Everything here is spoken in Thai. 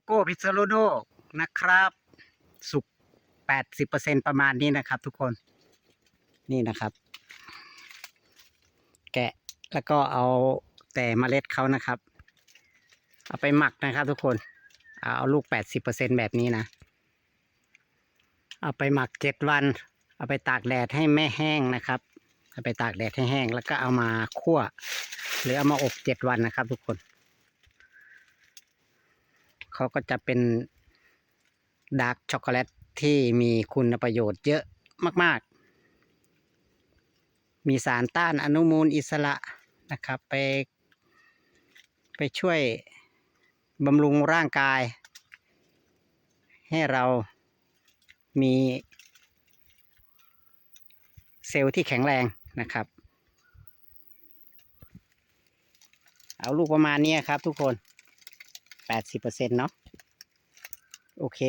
โก้พิษณุโลกนะครับสุก80%ประมาณนี้นะครับทุกคนนี่นะครับแกะแล้วก็เอาแต่เมล็ดเขานะครับเอาไปหมักนะครับทุกคนเอาลูก80%แบบนี้นะเอาไปหมัก7 วันเอาไปตากแดดให้ไม่แห้งนะครับเอาไปตากแดดให้แห้งแล้วก็เอามาคั่วหรือเอามาอบ7 วันนะครับทุกคนเขาก็จะเป็นดาร์กช็อกโกแลตที่มีคุณประโยชน์เยอะมากๆมีสารต้านอนุมูลอิสระนะครับไปช่วยบำรุงร่างกายให้เรามีเซลล์ที่แข็งแรงนะครับเอาลูกประมาณนี้ครับทุกคน80%เนาะโอเค